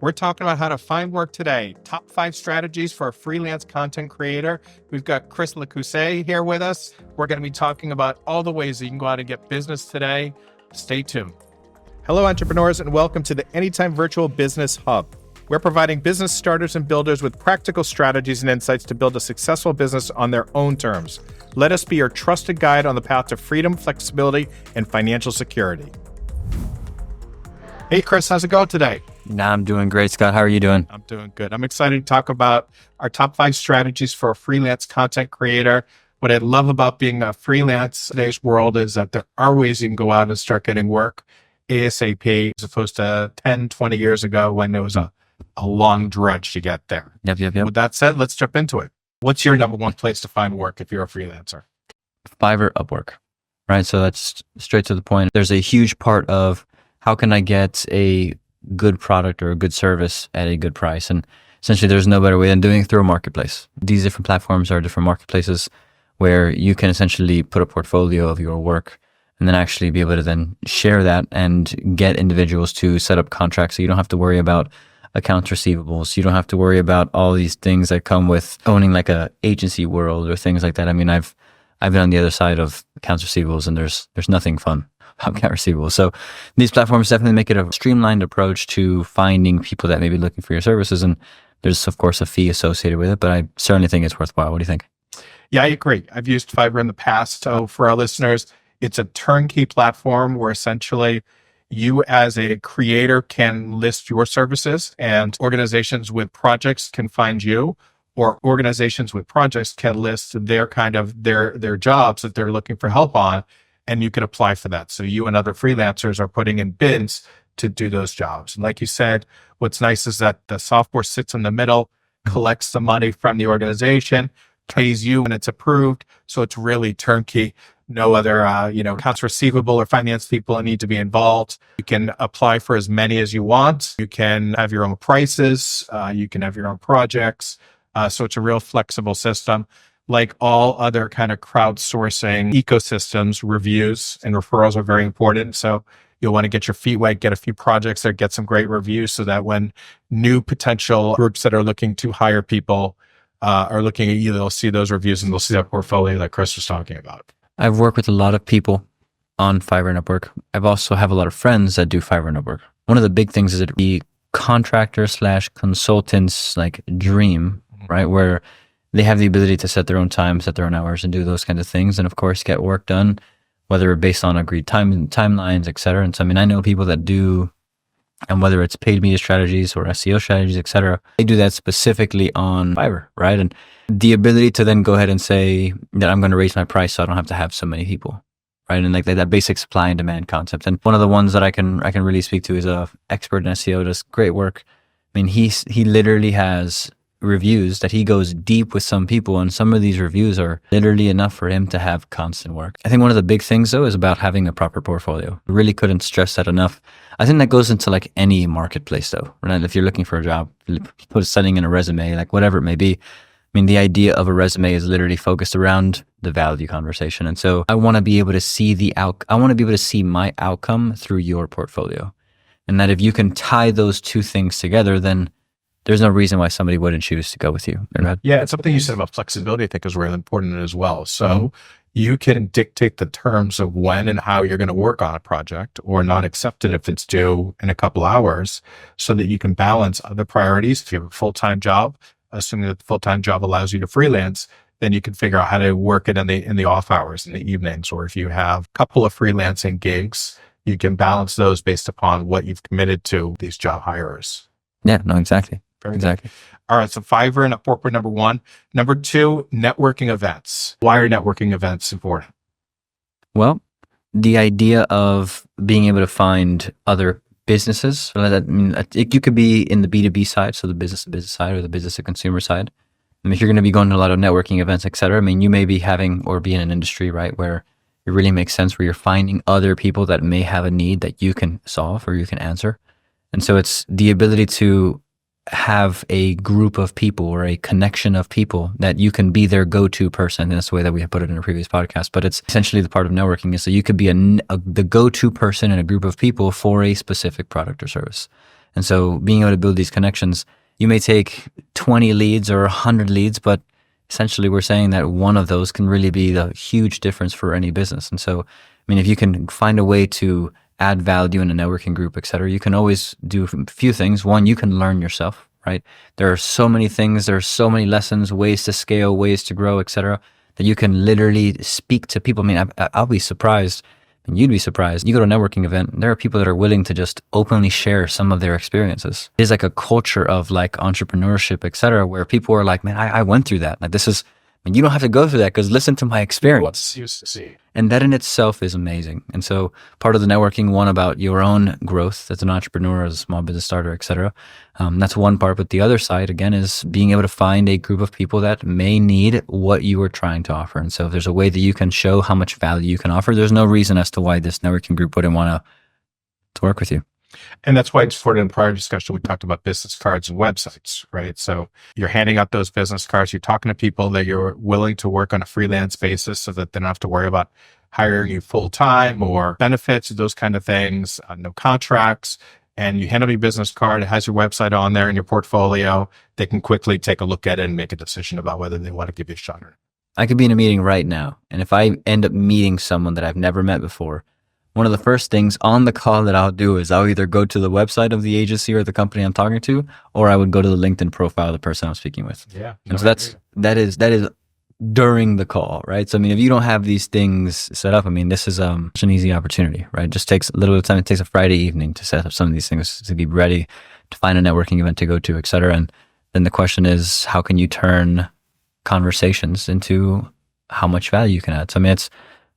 We're talking about how to find work today. Top 5 strategies for a freelance content creator. We've got Chris Lecousse here with us. We're going to be talking about all the ways that you can go out and get business today. Stay tuned. Hello, entrepreneurs, and welcome to the Anytime Virtual Business Hub. We're providing business starters and builders with practical strategies and insights to build a successful business on their own terms. Let us be your trusted guide on the path to freedom, flexibility, and financial security. Hey, Chris, how's it going today? I'm doing great, Scott. How are you doing? I'm doing good. I'm excited to talk about our top 5 strategies for a freelance content creator. What I love about being a freelance in today's world is that there are ways you can go out and start getting work ASAP, as opposed to 10, 20 years ago when there was a long drudge to get there. Yep. With that said, let's jump into it. What's your number one place to find work if you're a freelancer? Fiverr, Upwork, right? So that's straight to the point. There's a huge part of how can I get a good product or a good service at a good price? And essentially there's no better way than doing it through a marketplace. These different platforms are different marketplaces where you can essentially put a portfolio of your work and then actually be able to then share that and get individuals to set up contracts. So you don't have to worry about accounts receivables. You don't have to worry about all these things that come with owning like a agency world or things like that. I mean, I've been on the other side of accounts receivables and there's nothing fun about account receivables. So these platforms definitely make it a streamlined approach to finding people that may be looking for your services. And there's of course a fee associated with it, but I certainly think it's worthwhile. What do you think? Yeah, I agree. I've used Fiverr in the past. So for our listeners, it's a turnkey platform where essentially you as a creator can list your services and organizations with projects can find you, or organizations with projects can list their jobs that they're looking for help on, and you can apply for that. So you and other freelancers are putting in bids to do those jobs. And like you said, what's nice is that the software sits in the middle, collects the money from the organization, pays you when it's approved. So it's really turnkey. No other, accounts receivable or finance people need to be involved. You can apply for as many as you want. You can have your own prices. You can have your own projects. So it's a real flexible system. Like all other kind of crowdsourcing ecosystems, reviews and referrals are very important. So you'll want to get your feet wet, get a few projects there, get some great reviews so that when new potential groups that are looking to hire people are looking at you, they'll see those reviews and they'll see that portfolio that Chris was talking about. I've worked with a lot of people on Fiverr and Upwork. I've also have a lot of friends that do Fiverr and Upwork. One of the big things is that the contractor / consultant's like dream, right? Where they have the ability to set their own time, set their own hours and do those kinds of things. And of course, get work done, whether based on agreed timelines, et cetera. And so, I mean, I know people that do, and whether it's paid media strategies or SEO strategies, et cetera, they do that specifically on Fiverr, right? And the ability to then go ahead and say that I'm going to raise my price so I don't have to have so many people, right? And like that basic supply and demand concept. And one of the ones that I can really speak to is a expert in SEO, does great work. I mean, he literally has reviews that he goes deep with some people, and some of these reviews are literally enough for him to have constant work. I think one of the big things though is about having a proper portfolio. I really couldn't stress that enough. I think that goes into like any marketplace though, right? If you're looking for a job, sending in a resume, like whatever it may be. I mean, the idea of a resume is literally focused around the value conversation. And so I want to be able to see I want to be able to see my outcome through your portfolio. And that if you can tie those two things together, then there's no reason why somebody wouldn't choose to go with you. Yeah, it's something you said about flexibility, I think is really important as well. So you can dictate the terms of when and how you're going to work on a project or not accept it if it's due in a couple hours so that you can balance other priorities. If you have a full-time job, assuming that the full-time job allows you to freelance, then you can figure out how to work it in the off hours, in the evenings. Or if you have a couple of freelancing gigs, you can balance those based upon what you've committed to these job hirers. Yeah, no, exactly. Exactly. All right. So Fiverr and Upwork were number 1. Number 2, networking events. Why are networking events important? Well, the idea of being able to find other businesses, you could be in the B2B side, so the business to business side or the business to consumer side. I mean, if you're going to be going to a lot of networking events, et cetera, I mean, you may be having or be in an industry, right, where it really makes sense where you're finding other people that may have a need that you can solve or you can answer. And so it's the ability to have a group of people or a connection of people that you can be their go-to person. And that's the way that we have put it in a previous podcast, but it's essentially the part of networking is so you could be the go-to person in a group of people for a specific product or service. And so being able to build these connections, you may take 20 leads or 100 leads, but essentially we're saying that one of those can really be the huge difference for any business. And so, I mean, if you can find a way to add value in a networking group, et cetera, you can always do a few things. One, you can learn yourself, right? There are so many things, there are so many lessons, ways to scale, ways to grow, et cetera, that you can literally speak to people. I mean, I'll be surprised, and you'd be surprised. You go to a networking event, and there are people that are willing to just openly share some of their experiences. There's like a culture of like entrepreneurship, et cetera, where people are like, man, I went through that. Like this is, I mean, you don't have to go through that because listen to my experience. Used to see. And that in itself is amazing. And so part of the networking, one about your own growth as an entrepreneur, as a small business starter, et cetera. That's one part. But the other side, again, is being able to find a group of people that may need what you are trying to offer. And so if there's a way that you can show how much value you can offer, there's no reason as to why this networking group wouldn't want to work with you. And that's why it's for in prior discussion, we talked about business cards and websites, right? So you're handing out those business cards, you're talking to people that you're willing to work on a freelance basis so that they don't have to worry about hiring you full time or benefits, those kind of things, no contracts. And you hand them your business card, it has your website on there in your portfolio. They can quickly take a look at it and make a decision about whether they want to give you a shot or not. I could be in a meeting right now, and if I end up meeting someone that I've never met before, one of the first things on the call that I'll do is I'll either go to the website of the agency or the company I'm talking to, or I would go to the LinkedIn profile of the person I'm speaking with. Yeah. And so that is during the call, right? So I mean, if you don't have these things set up, I mean, this is such an easy opportunity, right? It just takes a little bit of time. It takes a Friday evening to set up some of these things, to be ready, to find a networking event to go to, et cetera. And then the question is, how can you turn conversations into how much value you can add? So I mean, it's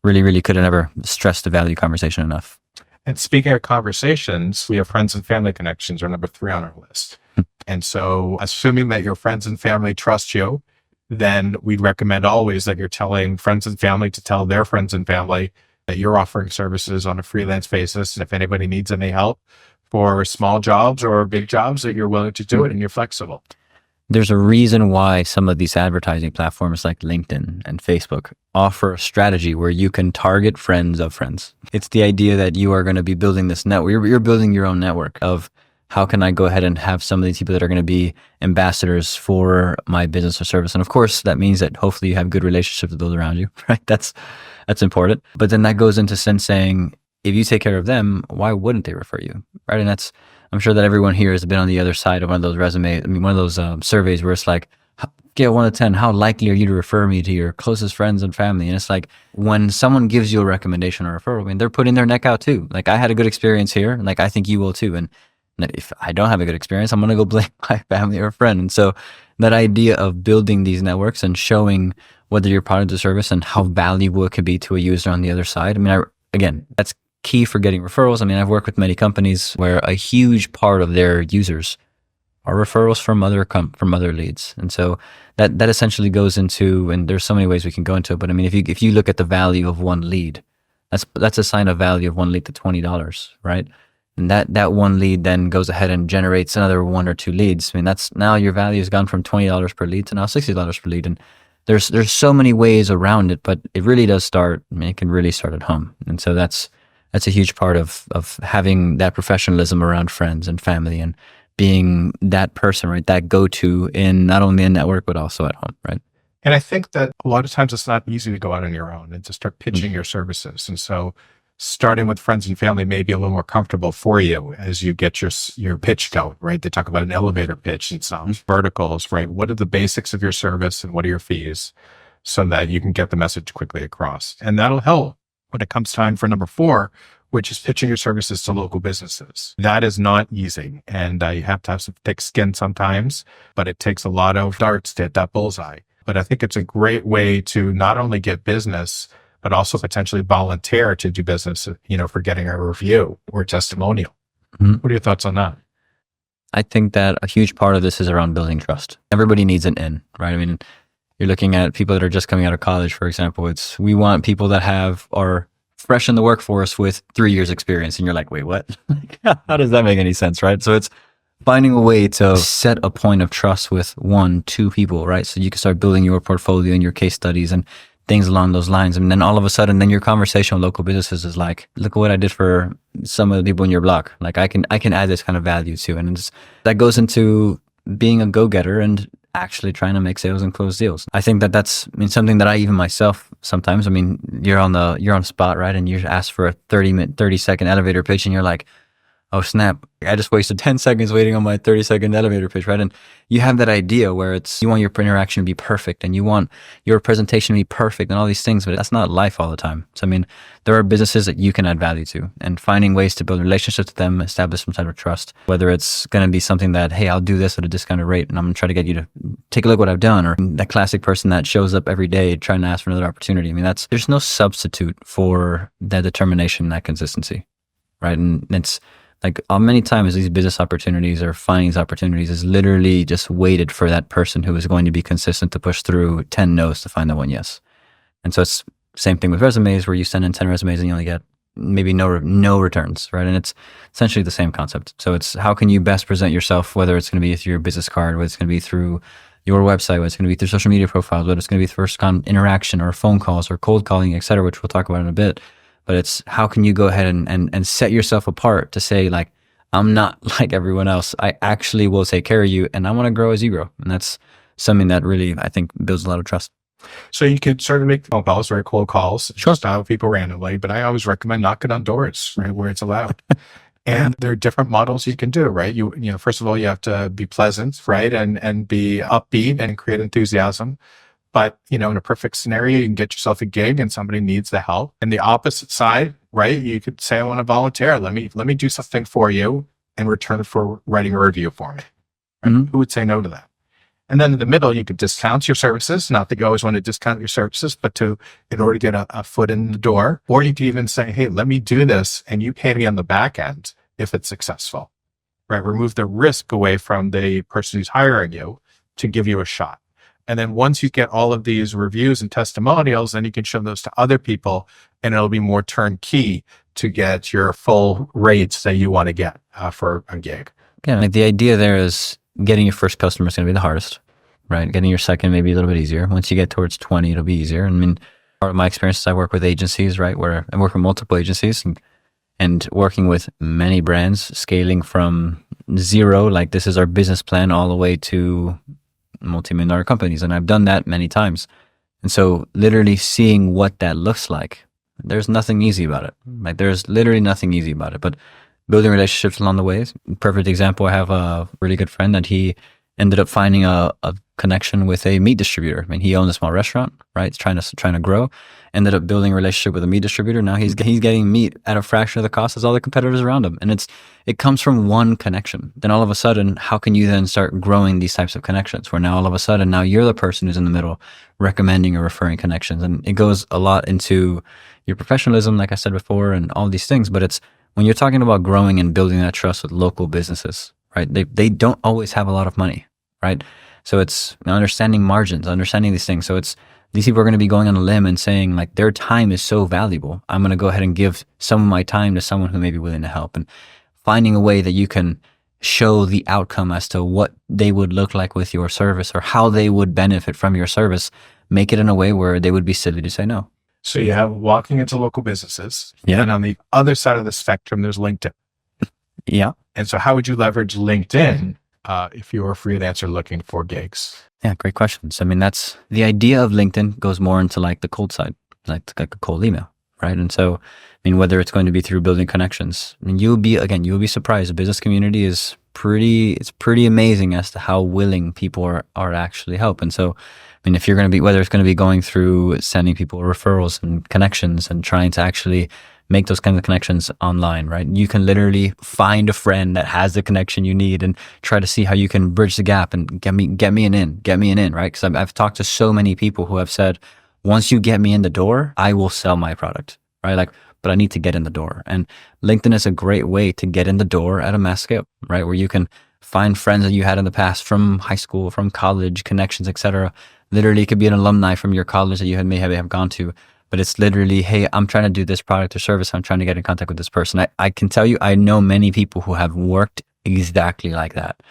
really could have never stressed the value conversation enough. And speaking of conversations, we have friends and family connections are number 3 on our list. And so assuming that your friends and family trust you, then we'd recommend always that you're telling friends and family to tell their friends and family that you're offering services on a freelance basis. And if anybody needs any help for small jobs or big jobs, that you're willing to do it and you're flexible. There's a reason why some of these advertising platforms like LinkedIn and Facebook offer a strategy where you can target friends of friends. It's the idea that you are going to be building this network. You're building your own network of how can I go ahead and have some of these people that are going to be ambassadors for my business or service. And of course, that means that hopefully you have good relationships to build around you, right? That's important. But then that goes into sense saying, if you take care of them, why wouldn't they refer you, right? And I'm sure that everyone here has been on the other side of one of those one of those surveys where it's like, scale 1 to 10, how likely are you to refer me to your closest friends and family? And it's like, when someone gives you a recommendation or referral, I mean, they're putting their neck out too. Like, I had a good experience here, and like, I think you will too. And if I don't have a good experience, I'm going to go blame my family or friend. And so that idea of building these networks and showing whether your product or service and how valuable it could be to a user on the other side. I mean, again, that's key for getting referrals. I mean, I've worked with many companies where a huge part of their users are referrals from other leads. And so that essentially goes into, and there's so many ways we can go into it, but I mean, if you look at the value of one lead, that's a sign of value of one lead to $20, right? And that one lead then goes ahead and generates another 1 or 2 leads. I mean, that's now your value has gone from $20 per lead to now $60 per lead. And there's so many ways around it, but it really does start, I mean, it can really start at home. And so that's a huge part of having that professionalism around friends and family and being that person, right? That go-to in not only a network, but also at home, right? And I think that a lot of times it's not easy to go out on your own and to start pitching your services. And so starting with friends and family may be a little more comfortable for you as you get your pitch going, right? They talk about an elevator pitch and some verticals, right? What are the basics of your service and what are your fees so that you can get the message quickly across? And that'll help when it comes time for number 4, which is pitching your services to local businesses. That is not easy. And you have to have some thick skin sometimes, but it takes a lot of darts to hit that bullseye. But I think it's a great way to not only get business, but also potentially volunteer to do business, for getting a review or testimonial. Mm-hmm. What are your thoughts on that? I think that a huge part of this is around building trust. Everybody needs an in, right? I mean, you're looking at people that are just coming out of college, for example. We want people that are fresh in the workforce with 3 years experience. And you're like, wait, what? How does that make any sense, right? So it's finding a way to set a point of trust with 1, 2 people, right? So you can start building your portfolio and your case studies and things along those lines. And then all of a sudden, then your conversation with local businesses is like, look at what I did for some of the people in your block. Like I can add this kind of value to, and that goes into being a go-getter and actually trying to make sales and close deals. I think that's something that I even myself sometimes, you're on the spot, right? And you ask for a 30-second elevator pitch and you're like, oh snap, I just wasted 10 seconds waiting on my 30-second elevator pitch, right? And you have that idea where you want your interaction to be perfect and you want your presentation to be perfect and all these things, but that's not life all the time. So, there are businesses that you can add value to, and finding ways to build relationships with them, establish some type of trust, whether it's going to be something that, hey, I'll do this at a discounted rate and I'm going to try to get you to take a look at what I've done, or that classic person that shows up every day trying to ask for another opportunity. There's no substitute for that determination, that consistency, right? And it's like many times these business opportunities or finding these opportunities is literally just waited for that person who is going to be consistent to push through 10 no's to find that one yes. And so it's same thing with resumes, where you send in 10 resumes and you only get maybe no returns, right? And it's essentially the same concept. So it's how can you best present yourself, whether it's going to be through your business card, whether it's going to be through your website, whether it's going to be through social media profiles, whether it's going to be first interaction or phone calls or cold calling, et cetera, which we'll talk about in a bit. But it's how can you go ahead and set yourself apart to say, like, I'm not like everyone else. I actually will take care of you and I want to grow as you grow. And that's something that really, I think, builds a lot of trust. So you could sort of make phone calls, right? Cold calls, Sure. just dial people randomly. But I always recommend knocking on doors, right, where it's allowed. And there are different models you can do, right? You know, first of all, you have to be pleasant, right? And be upbeat and create enthusiasm. But, in a perfect scenario, you can get yourself a gig and somebody needs the help. And the opposite side, right? You could say, I want to volunteer. Let me do something for you in return for writing a review for me. Right? Mm-hmm. Who would say no to that? And then in the middle, you could discount your services. Not that you always want to discount your services, but in order to get a foot in the door. Or you could even say, hey, let me do this and you pay me on the back end if it's successful, right? Remove the risk away from the person who's hiring you to give you a shot. And then once you get all of these reviews and testimonials, then you can show those to other people and it'll be more turnkey to get your full rates that you want to get for a gig. Yeah, like the idea there is getting your first customer is going to be the hardest, right? Getting your second maybe a little bit easier. Once you get towards 20, it'll be easier. Part of my experience is I work with agencies, right? Where I work with multiple agencies and working with many brands, scaling from zero, like this is our business plan, all the way to multi-million-dollar companies. And I've done that many times. And so literally seeing what that looks like, there's nothing easy about it. Like there's literally nothing easy about it, but building relationships along the way. Perfect example. I have a really good friend that he ended up finding a connection with a meat distributor. He owns a small restaurant, right? Trying to grow. Ended up building a relationship with a meat distributor. Now he's getting meat at a fraction of the cost as all the competitors around him. And it comes from one connection. Then all of a sudden, how can you then start growing these types of connections where now all of a sudden, now you're the person who's in the middle recommending or referring connections. And it goes a lot into your professionalism, like I said before, and all these things. But it's when you're talking about growing and building that trust with local businesses, right? They don't always have a lot of money, right? So it's understanding margins, understanding these things. So it's these people are going to be going on a limb and saying like their time is so valuable. I'm going to go ahead and give some of my time to someone who may be willing to help, and finding a way that you can show the outcome as to what they would look like with your service or how they would benefit from your service. Make it in a way where they would be silly to say no. So you have walking into local businesses. Yeah. And on the other side of the spectrum, there's LinkedIn. Yeah. And so how would you leverage LinkedIn if you're a freelancer looking for gigs? Yeah, great questions. That's the idea of LinkedIn goes more into like the cold side, like a cold email, right? And so, whether it's going to be through building connections, you'll be surprised. The business community is pretty amazing as to how willing people are to actually help. And so, if you're going to be, whether it's going to be going through sending people referrals and connections and trying to actually make those kinds of connections online, right? You can literally find a friend that has the connection you need and try to see how you can bridge the gap and get me an in, right? Because I've talked to so many people who have said, once you get me in the door, I will sell my product, right? Like, but I need to get in the door. And LinkedIn is a great way to get in the door at a mass scale, right? Where you can find friends that you had in the past from high school, from college, connections, etc. Literally, it could be an alumni from your college that you may have gone to. But it's literally, hey, I'm trying to do this product or service. I'm trying to get in contact with this person. I can tell you, I know many people who have worked exactly like that.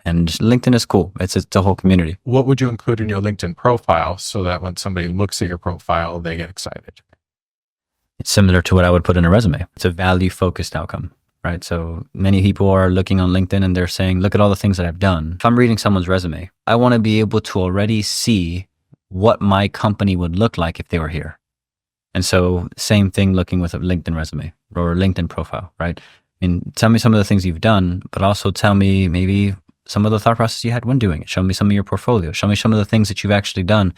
And LinkedIn is cool. It's a whole community. What would you include in your LinkedIn profile so that when somebody looks at your profile, they get excited? It's similar to what I would put in a resume. It's a value-focused outcome, right? So many people are looking on LinkedIn and they're saying, look at all the things that I've done. If I'm reading someone's resume, I want to be able to already see what my company would look like if they were here. And so same thing looking with a LinkedIn resume or LinkedIn profile, right? I mean, tell me some of the things you've done, but also tell me maybe some of the thought process you had when doing it. Show me some of your portfolio. Show me some of the things that you've actually done.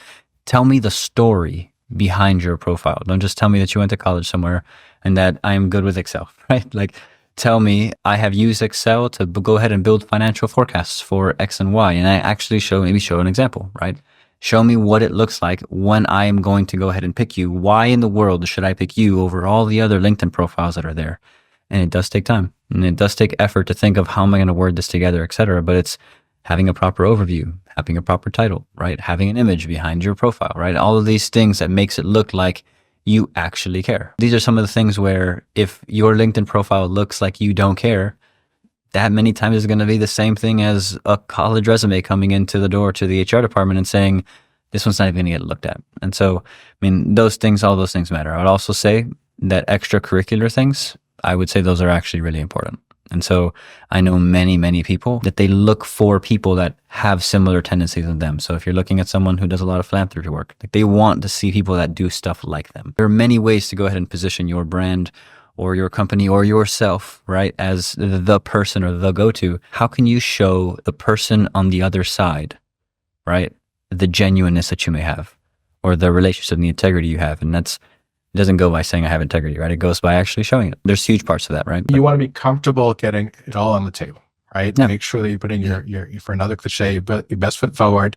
Tell me the story behind your profile. Don't just tell me that you went to college somewhere and that I'm good with Excel, right? Like, tell me I have used Excel to go ahead and build financial forecasts for X and Y. And I actually show an example, right? Show me what it looks like when I am going to go ahead and pick you. Why in the world should I pick you over all the other LinkedIn profiles that are there? And it does take time and it does take effort to think of how am I going to word this together, et cetera. But it's having a proper overview, having a proper title, right? Having an image behind your profile, right? All of these things that makes it look like you actually care. These are some of the things where if your LinkedIn profile looks like you don't care, that many times is going to be the same thing as a college resume coming into the door to the HR department and saying, this one's not even going to get looked at. And so, I mean, all those things matter. I would also say that extracurricular things, I would say those are actually really important. And so I know many, many people that they look for people that have similar tendencies in them. So if you're looking at someone who does a lot of philanthropy work, like they want to see people that do stuff like them. There are many ways to go ahead and position your brand or your company or yourself, right, as the person or the go-to. How can you show the person on the other side, right, the genuineness that you may have or the relationship and the integrity you have? And it doesn't go by saying I have integrity, right? It goes by actually showing it. There's huge parts of that, right? You want to be comfortable getting it all on the table, right? Yeah. Make sure that you put in your for another cliche, but your best foot forward,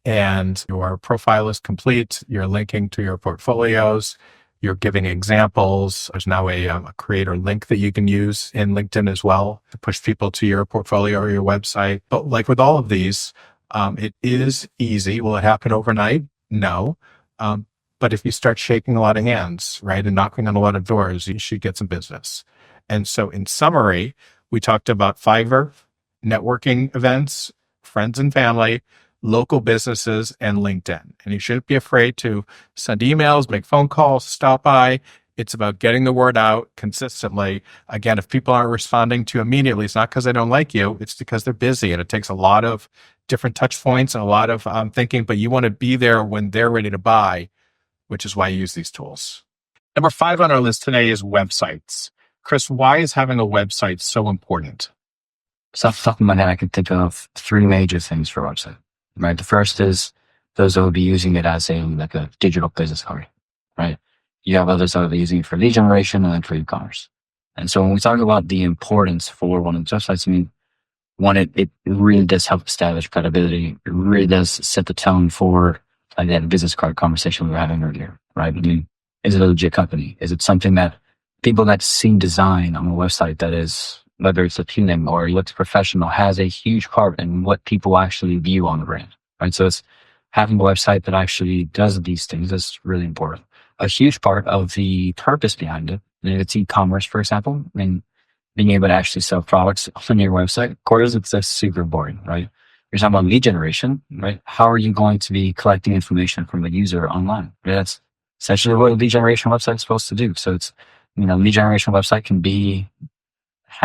and your profile is complete. You're linking to your portfolios. You're giving examples. There's now a creator link that you can use in LinkedIn as well to push people to your portfolio or your website. But like with all of these, it is easy. Will it happen overnight? No. But if you start shaking a lot of hands, right, and knocking on a lot of doors, you should get some business. And so in summary, we talked about Fiverr, networking events, friends and family, local businesses, and LinkedIn. And you shouldn't be afraid to send emails, make phone calls, stop by. It's about getting the word out consistently. Again, if people aren't responding to you immediately, it's not because they don't like you. It's because they're busy, and it takes a lot of different touch points and a lot of thinking, but you want to be there when they're ready to buy, which is why you use these tools. Number 5 on our list today is websites. Chris, why is having a website so important? So off the top of my head, I can think of 3 major things for a website, right? The first is those that will be using it as like a digital business card, right? You have others that will be using it for lead generation and then for e-commerce. And so when we talk about the importance for one of the websites, I mean, one, it really does help establish credibility. It really does set the tone for that business card conversation we were having earlier, right? I mean, is it a legit company? Is it something that people that see design on a website that is, whether it's appealing or looks professional, has a huge part in what people actually view on the brand, right? So it's having a website that actually does these things is really important. A huge part of the purpose behind it, if it's e-commerce, for example, I mean, being able to actually sell products on your website, of course, it's just super boring, right? You're talking about lead generation, right? How are you going to be collecting information from a user online? Right? That's essentially what a lead generation website is supposed to do. So it's, lead generation website can be a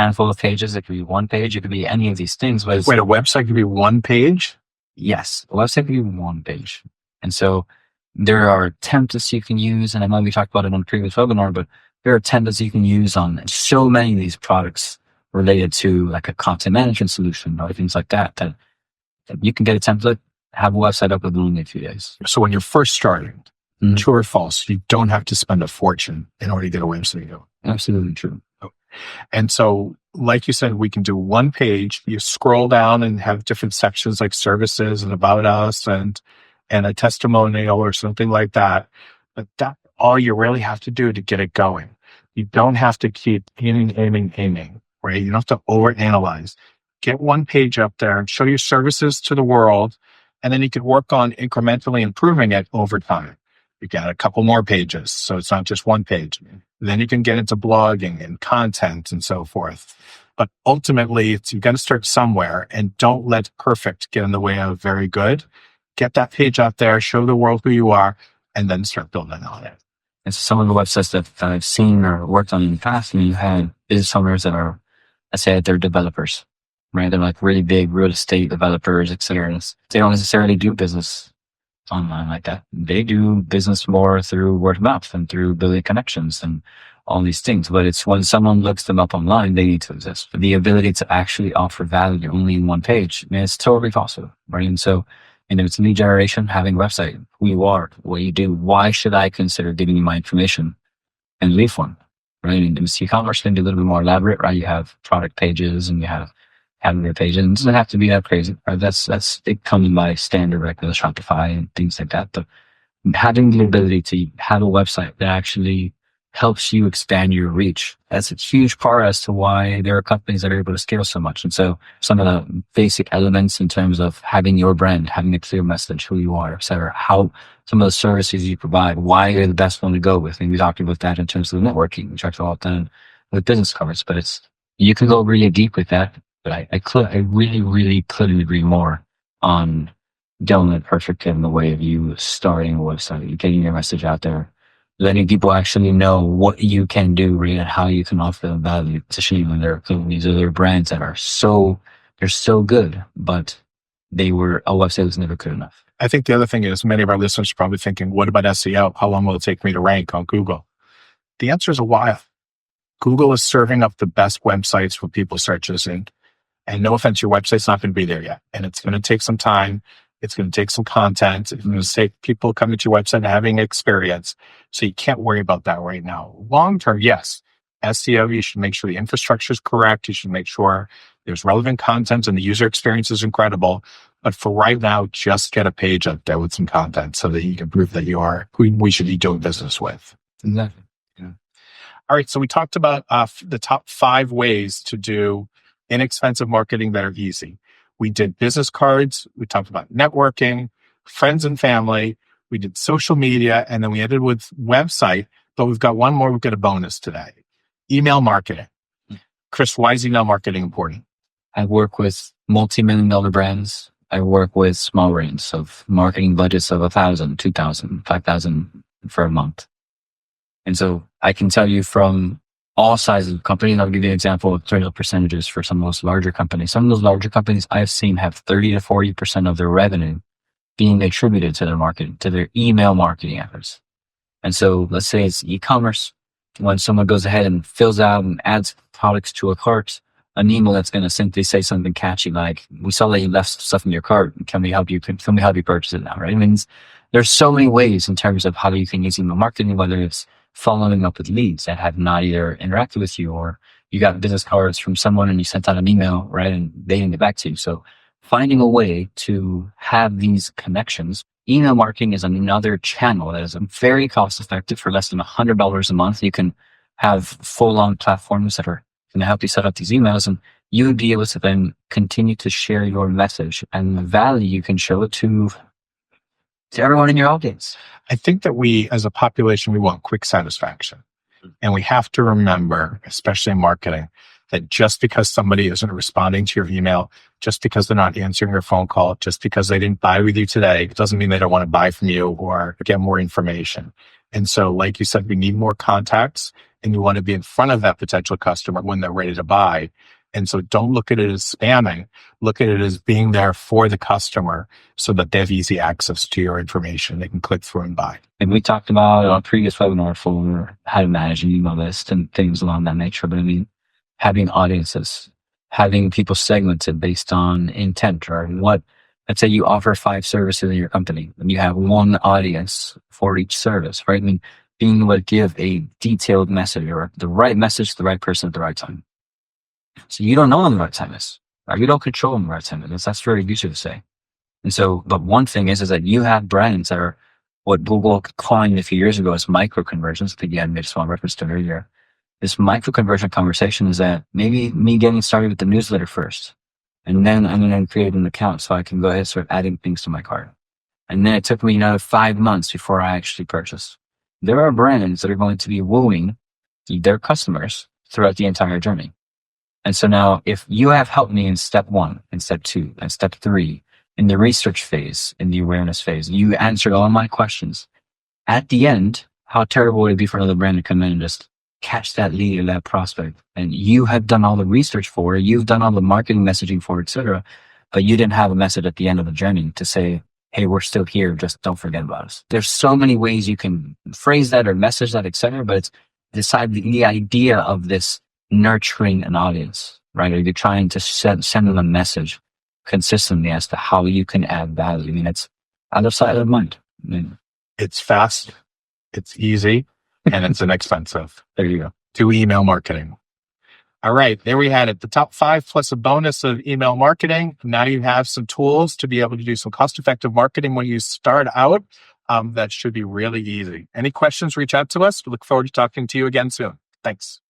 handful of pages. It could be 1 page. It could be any of these things. But Wait, a website could be 1 page? Yes, a website could be 1 page. And so there are templates you can use. And I know we talked about it on the previous webinar, but there are templates you can use on so many of these products related to like a content management solution or things like that you can get a template, have a website up within only a few days. So when you're first starting, true or false, you don't have to spend a fortune in order to get a website. Absolutely true. And so, like you said, we can do 1 page. You scroll down and have different sections like services and about us and a testimonial or something like that. But that's all you really have to do to get it going. You don't have to keep aiming, right? You don't have to overanalyze. Get 1 page up there and show your services to the world. And then you could work on incrementally improving it over time. You got a couple more pages. So it's not just 1 page. Then you can get into blogging and content and so forth. But ultimately, you got to start somewhere, and don't let perfect get in the way of very good. Get that page out there, show the world who you are, and then start building on it. And so some of the websites that I've seen or worked on in the past, and you had business owners that are, let's say they're developers, right? They're like really big real estate developers, et cetera. They don't necessarily do business online like that. They do business more through word of mouth and through building connections and all these things. But it's when someone looks them up online, they need to exist. The ability to actually offer value only in one page, I mean, it's totally possible, right? And so, it's lead generation, having a website, who you are, what you do, why should I consider giving you my information and lead form, right? And e-commerce can be a little bit more elaborate, right? You have product pages and you have having your pages. It doesn't have to be that crazy, right? That's it comes by standard, like the Shopify and things like that. But having the ability to have a website that actually helps you expand your reach, that's a huge part as to why there are companies that are able to scale so much. And so some of the basic elements in terms of having your brand, having a clear message, who you are, et cetera, how some of the services you provide, why you're the best one to go with. And we talked about that in terms of networking. We talked about that with business cards, but you can go really deep with that. But I really, really couldn't agree more on doing it perfect in the way of you starting a website, getting your message out there, letting people actually know what you can do, right, and how you can offer them value, especially when there are companies or there are brands that are they're so good, but a website was never good enough. I think the other thing is many of our listeners are probably thinking, what about SEO? How long will it take me to rank on Google? The answer is a while. Google is serving up the best websites when people start using. And no offense, your website's not going to be there yet. And it's going to take some time. It's going to take some content. It's going to take people coming to your website and having experience. So you can't worry about that right now. Long term, yes. SEO, you should make sure the infrastructure is correct. You should make sure there's relevant content and the user experience is incredible. But for right now, just get a page up there with some content so that you can prove that you are who we should be doing business with. Exactly. Yeah. All right. So we talked about the top 5 ways to do inexpensive marketing that are easy. We did business cards. We talked about networking, friends and family. We did social media, and then we ended with website. But we've got one more. We've got a bonus today: email marketing. Chris, why is email marketing important? I work with multi-million-dollar brands. I work with small brands of marketing budgets of $1,000, $2,000, $5,000 for a month. And so I can tell you from all sizes of companies. I'll give you an example of total percentages for some of those larger companies. Some of those larger companies I've seen have 30 to 40% of their revenue being attributed to their marketing, to their email marketing efforts. And so let's say it's e-commerce. When someone goes ahead and fills out and adds products to a cart, an email that's going to simply say something catchy like, we saw that you left stuff in your cart. Can we help you purchase it now? Right? I mean, there's so many ways in terms of how you can use email marketing, whether it's following up with leads that have not either interacted with you, or you got business cards from someone and you sent out an email, right, and they didn't get back to you. So finding a way to have these connections. Email marketing is another channel that is very cost effective. For less than $100 a month, you can have full-on platforms that are going to help you set up these emails, and you would be able to then continue to share your message and the value you can show it to everyone in your audience. I think that we, as a population, we want quick satisfaction. And we have to remember, especially in marketing, that just because somebody isn't responding to your email, just because they're not answering your phone call, just because they didn't buy with you today, it doesn't mean they don't want to buy from you or get more information. And so, like you said, we need more contacts, and you want to be in front of that potential customer when they're ready to buy. And so don't look at it as spamming. Look at it as being there for the customer so that they have easy access to your information. They can click through and buy. And we talked about on a previous webinar for how to manage an email list and things along that nature. But I mean, having audiences, having people segmented based on intent, or what, let's say you offer 5 services in your company and you have one audience for each service, right? I mean, being able to give a detailed message, or the right message to the right person at the right time. So you don't know when the right time is, right? You don't control when the right time is. That's very easy to say. And so, but one thing is that you have brands that are what Google coined a few years ago as micro conversions. I think you had made a small reference to it earlier. This micro conversion conversation is that maybe me getting started with the newsletter first, and then I'm going to create an account so I can go ahead and start adding things to my cart. And then it took me another 5 months before I actually purchased. There are brands that are going to be wooing their customers throughout the entire journey. And so now if you have helped me in step 1 and step 2 and step 3, in the research phase, in the awareness phase, you answered all my questions. At the end, how terrible would it be for another brand to come in and just catch that lead or that prospect? And you have done all the research for it, you've done all the marketing messaging for it, etc. But you didn't have a message at the end of the journey to say, hey, we're still here, just don't forget about us. There's so many ways you can phrase that or message that, etc. But it's the idea of this nurturing an audience, right? Or you're trying to send them a message consistently as to how you can add value. I mean, it's other side of the mind. I mean, It's fast, it's easy, and it's inexpensive. there you go. To email marketing. All right, there we had it. The top 5 plus a bonus of email marketing. Now you have some tools to be able to do some cost-effective marketing when you start out. That should be really easy. Any questions, reach out to us. We look forward to talking to you again soon. Thanks.